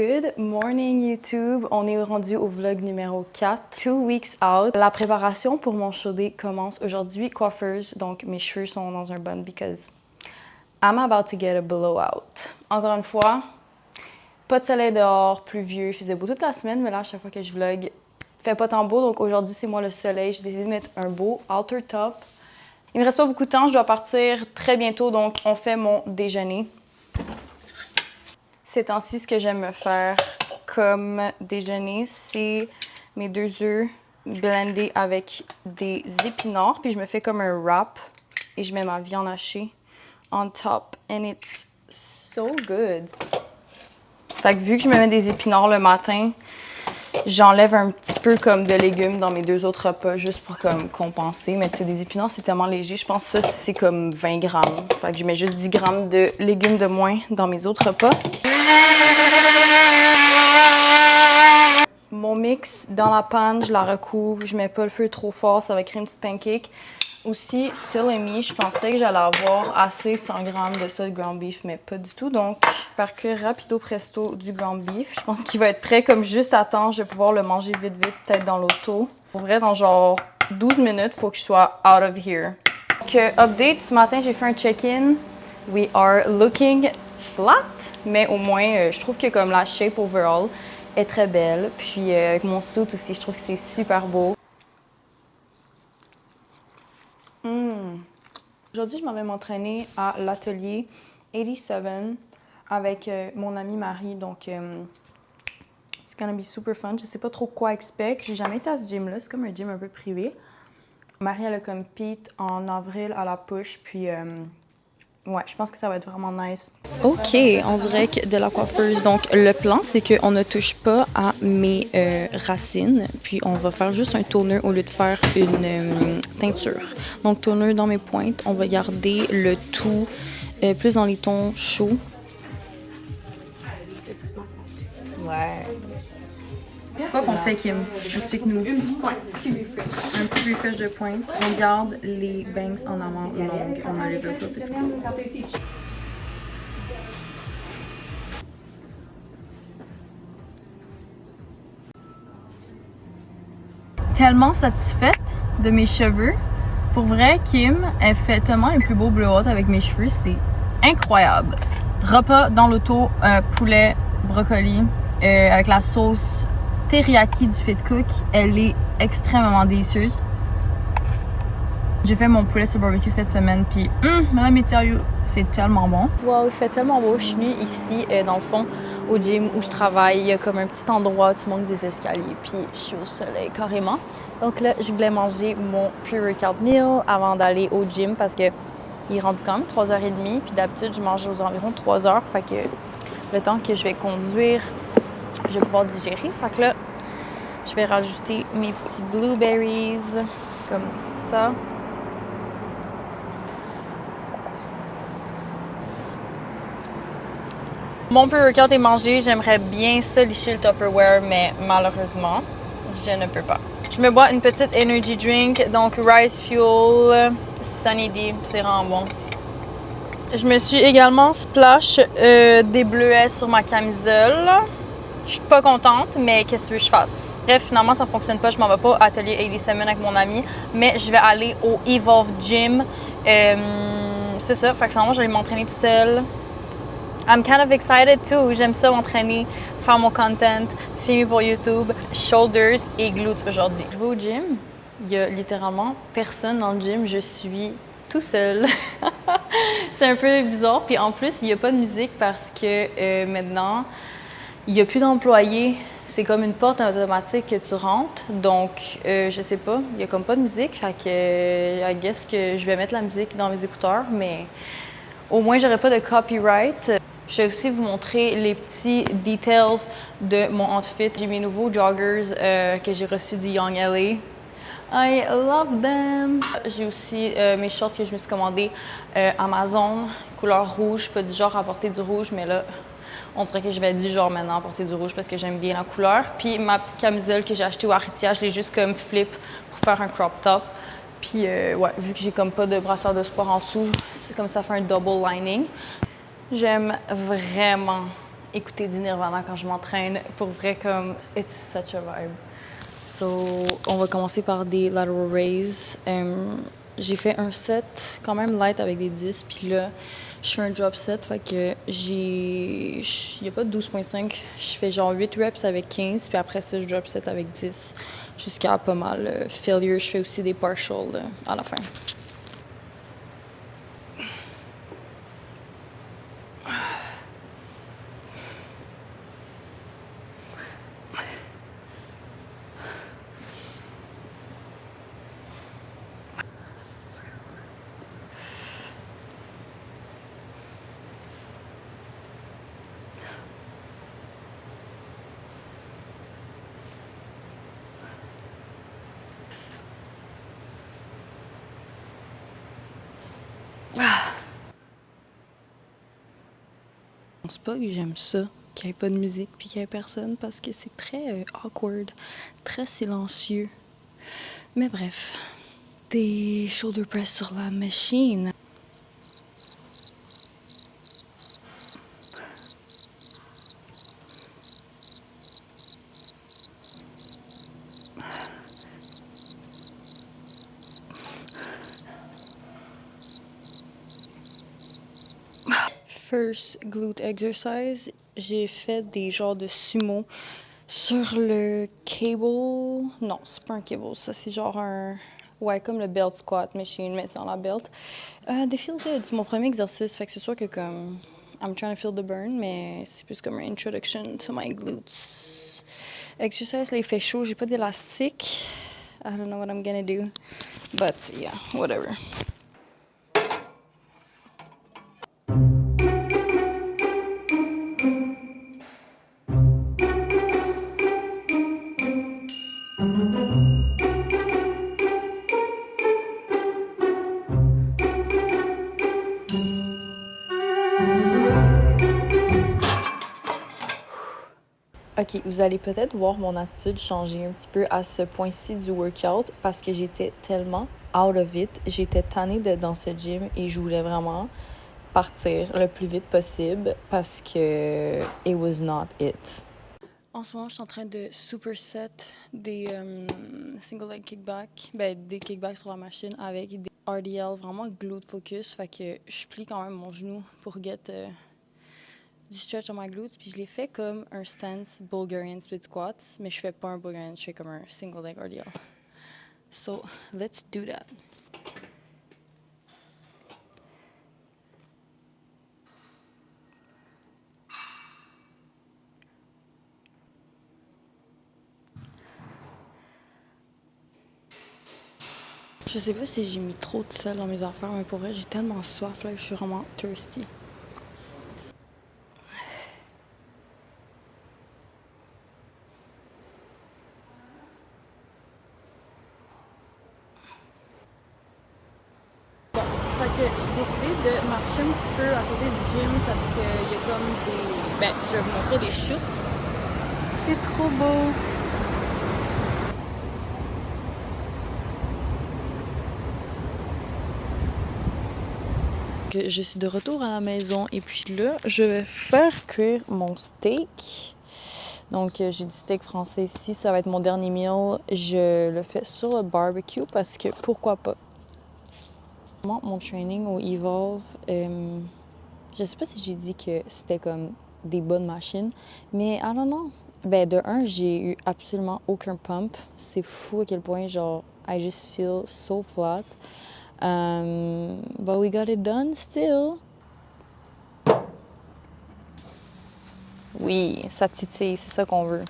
Good morning YouTube, on est rendu au vlog numéro 4, 2 weeks out. La préparation pour mon show day commence aujourd'hui, coiffeuse, donc mes cheveux sont dans un bun because I'm about to get a blowout. Encore une fois, pas de soleil dehors, pluvieux, il faisait beau toute la semaine, mais là à chaque fois que je vlog, il fait pas tant beau, donc aujourd'hui c'est moi le soleil, j'ai décidé de mettre un beau halter top. Il me reste pas beaucoup de temps, je dois partir très bientôt, donc on fait mon déjeuner. Ces temps-ci, ce que j'aime me faire comme déjeuner, c'est mes 2 œufs blendés avec des épinards. Puis je me fais comme un wrap et je mets ma viande hachée on top. And it's so good. Fait que vu que je me mets des épinards le matin, j'enlève un petit peu comme de légumes dans mes 2 autres repas juste pour comme compenser. Mais tu sais, des épinards, c'est tellement léger. Je pense que ça, c'est comme 20 grammes. Fait que je mets juste 10 grammes de légumes de moins dans mes autres repas. Mon mix dans la panne, je la recouvre, je mets pas le feu trop fort, ça va créer une petite pancake. Aussi, salami, je pensais que j'allais avoir assez 100 grammes de ça de ground beef, mais pas du tout. Donc, par que rapido presto du ground beef. Je pense qu'il va être prêt comme juste à temps. Je vais pouvoir le manger vite, peut-être dans l'auto. Pour vrai, dans genre 12 minutes, il faut que je sois out of here. Donc, update, ce matin, j'ai fait un check-in. We are looking flat, mais au moins, je trouve que comme la shape overall est très belle. Puis avec mon suit aussi, je trouve que c'est super beau. Aujourd'hui, je m'en vais m'entraîner à l'atelier 87 avec mon amie Marie. Donc, it's gonna be super fun. Je sais pas trop quoi expect. J'ai jamais été à ce gym-là. C'est comme un gym un peu privé. Marie, elle a compete en avril à la push. Puis, ouais, je pense que ça va être vraiment nice. OK, on dirait que de la coiffeuse. Donc, le plan, c'est qu'on ne touche pas à mes racines. Puis, on va faire juste un toner au lieu de faire une teinture. Donc, toner dans mes pointes. On va garder le tout plus dans les tons chauds. Ouais. C'est quoi qu'on fait, Kim? Explique-nous. Un petit point, petit refresh. Un petit refresh de pointe. On garde les bangs en avant longues. On ne les veut pas plus court. Tellement satisfaite de mes cheveux. Pour vrai, Kim, elle fait tellement les plus beaux blowout avec mes cheveux. C'est incroyable. Repas dans l'auto, poulet, brocoli, avec la sauce teriyaki du Fit Cook. Elle est extrêmement délicieuse. J'ai fait mon poulet sur barbecue cette semaine, puis let me tell you, c'est tellement bon. Wow, il fait tellement beau. Je suis venue ici, dans le fond, au gym où je travaille. Il y a comme un petit endroit où tu montes des escaliers, puis je suis au soleil carrément. Donc là, je voulais manger mon pre-workout meal avant d'aller au gym parce que il est rendu quand même 3h30, puis d'habitude, je mange aux environs 3h. Fait que le temps que je vais conduire, je vais pouvoir digérer. Fait que là, je vais rajouter mes petits blueberries comme ça. Mon pre-workout est mangé. J'aimerais bien ça licher le Tupperware, mais malheureusement, je ne peux pas. Je me bois une petite energy drink, donc Rice Fuel, Sunny D, c'est vraiment bon. Je me suis également splash des bleuets sur ma camisole. Je suis pas contente, mais qu'est-ce que je fasse? Bref, finalement, ça fonctionne pas. Je m'en vais pas à Atelier 87 avec mon ami, mais je vais aller au Evolve Gym. C'est ça, fait que finalement, je vais m'entraîner toute seule. I'm kind of excited too. J'aime ça m'entraîner, faire mon content, filmer pour YouTube, shoulders et glutes aujourd'hui. Je vais au gym. Il y a littéralement personne dans le gym. Je suis tout seul. C'est un peu bizarre. Puis en plus, il n'y a pas de musique parce que maintenant, il n'y a plus d'employés. C'est comme une porte automatique que tu rentres. Donc, je sais pas, il n'y a comme pas de musique. Fait que, I guess que je vais mettre la musique dans mes écouteurs, mais au moins, j'aurai pas de copyright. Je vais aussi vous montrer les petits details de mon outfit. J'ai mes nouveaux joggers que j'ai reçus du Young LA. I love them! J'ai aussi mes shorts que je me suis commandés Amazon, couleur rouge. Pas du genre à porter du rouge, mais là, on dirait que je vais être du genre maintenant à porter du rouge parce que j'aime bien la couleur. Puis ma petite camisole que j'ai achetée au Aritzia, je l'ai juste comme flip pour faire un crop top. Puis ouais, vu que j'ai comme pas de brassard de sport en dessous, c'est comme ça fait un double lining. J'aime vraiment écouter du Nirvana quand je m'entraîne. Pour vrai, comme, it's such a vibe. So, on va commencer par des lateral raises. J'ai fait un set quand même light avec des 10, puis là, je fais un drop set, fait que il n'y a pas de 12.5, je fais genre 8 reps avec 15, puis après ça, je drop set avec 10, jusqu'à pas mal. Failure, je fais aussi des partials à la fin. Je pense pas que j'aime ça, qu'il n'y ait pas de musique puis qu'il n'y ait personne parce que c'est très awkward, très silencieux. Mais bref, des shoulder press sur la machine. First glute exercise, j'ai fait des genres de sumo sur le cable. Non, c'est pas un cable, ça c'est genre un. Ouais, comme le belt squat machine, mais sans la belt. Des feel good, c'est mon premier exercice, fait que c'est sûr que comme. I'm trying to feel the burn, mais c'est plus comme une introduction to my glutes. Exercise, là, il fait chaud, j'ai pas d'élastique. I don't know what I'm gonna do. But yeah, whatever. Ok, vous allez peut-être voir mon attitude changer un petit peu à ce point-ci du workout parce que j'étais tellement out of it. J'étais tannée d'être dans ce gym et je voulais vraiment partir le plus vite possible parce que it was not it. En ce moment, je suis en train de superset des single leg kickback, des kickbacks sur la machine avec des RDL vraiment glute focus. Fait que je plie quand même mon genou pour get du stretch on my glutes, puis je l'ai fait comme un stance Bulgarian split squats, mais je fais pas un Bulgarian, je fais comme un single leg RDL. So, let's do that. Je sais pas si j'ai mis trop de sel dans mes affaires, mais pour vrai, j'ai tellement soif là, je suis vraiment thirsty. Fait que j'ai décidé de marcher un petit peu à côté du gym parce qu'il y a comme des. Je vais vous montrer des chutes. C'est trop beau! Je suis de retour à la maison et puis là, je vais faire cuire mon steak. Donc, j'ai du steak français ici. Ça va être mon dernier meal. Je le fais sur le barbecue parce que pourquoi pas? Mon training au Evolve, je sais pas si j'ai dit que c'était comme des bonnes machines, mais I don't know. De un, j'ai eu absolument aucun pump. C'est fou à quel point, genre, I just feel so flat. But we got it done still. Oui, ça titille, c'est ça qu'on veut.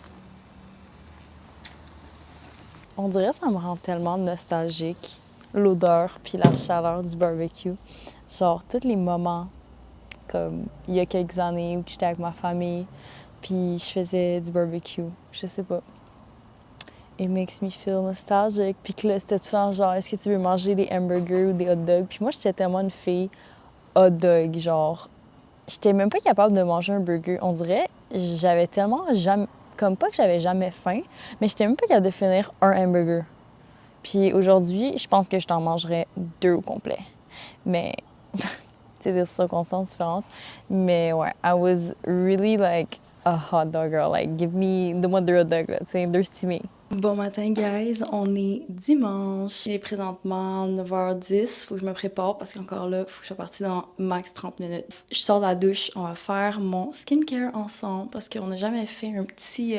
On dirait que ça me rend tellement nostalgique, l'odeur puis la chaleur du barbecue. Genre, tous les moments, comme il y a quelques années où j'étais avec ma famille, puis je faisais du barbecue, je sais pas. It makes me feel nostalgic. Puis que là, c'était tout le temps genre, est-ce que tu veux manger des hamburgers ou des hot dogs? Puis moi, j'étais tellement une fille hot dog, genre, j'étais même pas capable de manger un burger. On dirait, j'avais tellement jamais, comme pas que j'avais jamais faim, mais j'étais même pas capable de finir un hamburger. Puis aujourd'hui, je pense que je t'en mangerais 2 au complet. Mais des circonstances différentes. Mais ouais, I was really like a hot dog girl. Like, donne-moi 2 hot dogs, là, tu sais, 2 stimés. Bon matin, guys. On est dimanche. Il est présentement 9h10. Faut que je me prépare parce qu'encore là, faut que je sois partie dans max 30 minutes. Je sors de la douche. On va faire mon skincare ensemble parce qu'on n'a jamais fait un petit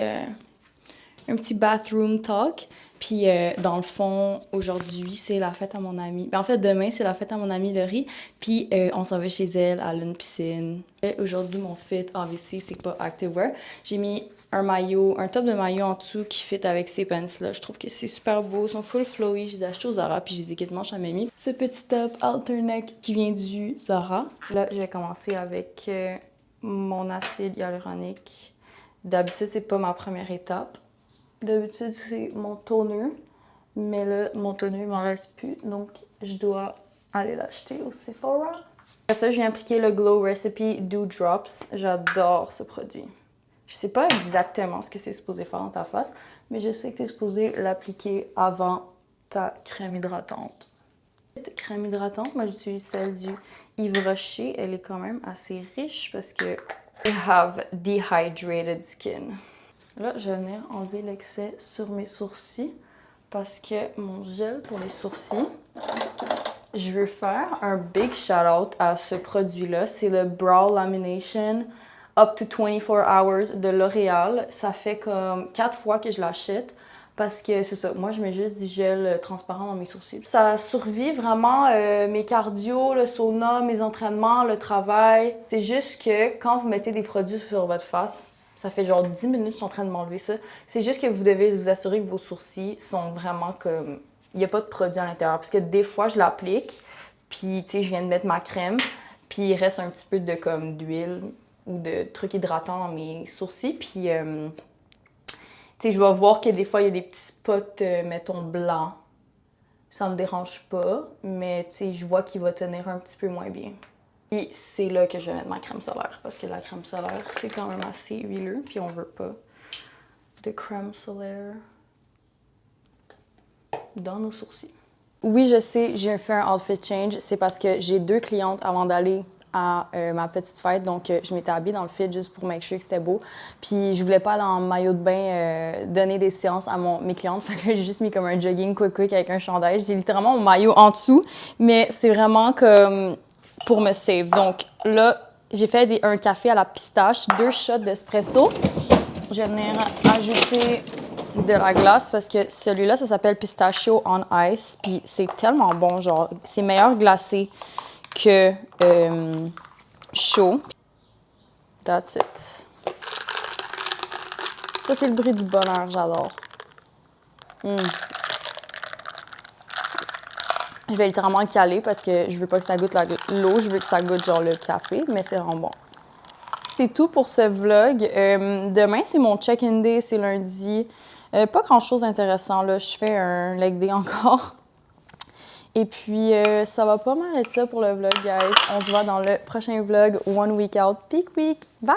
bathroom talk. Puis dans le fond, aujourd'hui, c'est la fête à mon amie. Ben, en fait, demain, c'est la fête à mon amie Laurie. Puis on s'en va chez elle, à une piscine. Et aujourd'hui, mon fit, obviously, c'est pas activewear. J'ai mis un top de maillot en dessous qui fit avec ces pants-là. Je trouve que c'est super beau. Ils sont full flowy. Je les ai achetés au Zara, puis je les ai quasiment jamais mis. Ce petit top Alterneck qui vient du Zara. Là, je vais commencer avec mon acide hyaluronique. D'habitude, c'est pas ma première étape. D'habitude, c'est mon toner, mais là, mon toner, il m'en reste plus, donc je dois aller l'acheter au Sephora. Après ça, je viens appliquer le Glow Recipe Dew Drops. J'adore ce produit. Je sais pas exactement ce que c'est supposé faire dans ta face, mais je sais que tu es supposé l'appliquer avant ta crème hydratante. Crème hydratante, moi j'utilise celle du Yves Rocher. Elle est quand même assez riche parce que I have dehydrated skin. Là, je vais venir enlever l'excès sur mes sourcils parce que mon gel pour les sourcils, je veux faire un big shout-out à ce produit-là. C'est le Brow Lamination Up to 24 Hours de L'Oréal. Ça fait comme 4 fois que je l'achète parce que c'est ça, moi je mets juste du gel transparent dans mes sourcils. Ça survit vraiment mes cardio, le sauna, mes entraînements, le travail. C'est juste que quand vous mettez des produits sur votre face, ça fait genre 10 minutes que je suis en train de m'enlever ça. C'est juste que vous devez vous assurer que vos sourcils sont vraiment comme... Il n'y a pas de produit à l'intérieur. Parce que des fois, je l'applique, puis tu sais, je viens de mettre ma crème, puis il reste un petit peu de comme d'huile ou de trucs hydratants dans mes sourcils. Puis, tu sais, je vais voir que des fois, il y a des petits spots, mettons, blancs. Ça me dérange pas, mais tu sais, je vois qu'il va tenir un petit peu moins bien. Et c'est là que je vais mettre ma crème solaire, parce que la crème solaire, c'est quand même assez huileux, puis on veut pas de crème solaire dans nos sourcils. Oui, je sais, j'ai fait un outfit change, c'est parce que j'ai 2 clientes avant d'aller à ma petite fête, donc je m'étais habillée dans le fit juste pour make sure que c'était beau. Puis je voulais pas aller en maillot de bain donner des séances à mes clientes, fait que j'ai juste mis comme un jogging quick avec un chandail. J'ai littéralement mon maillot en dessous, mais c'est vraiment comme pour me save. Donc là, j'ai fait un café à la pistache, 2 shots d'espresso. Je vais venir ajouter de la glace parce que celui-là, ça s'appelle Pistachio on Ice. Puis c'est tellement bon, genre, c'est meilleur glacé que chaud. That's it. Ça, c'est le bruit du bonheur, j'adore. Je vais littéralement le caler parce que je veux pas que ça goûte l'eau, je veux que ça goûte genre le café, mais c'est vraiment bon. C'est tout pour ce vlog. Demain, c'est mon check-in day, c'est lundi. Pas grand-chose d'intéressant, là. Je fais un leg day encore. Et puis, ça va pas mal être ça pour le vlog, guys. On se voit dans le prochain vlog One Week Out Peak Week. Bye!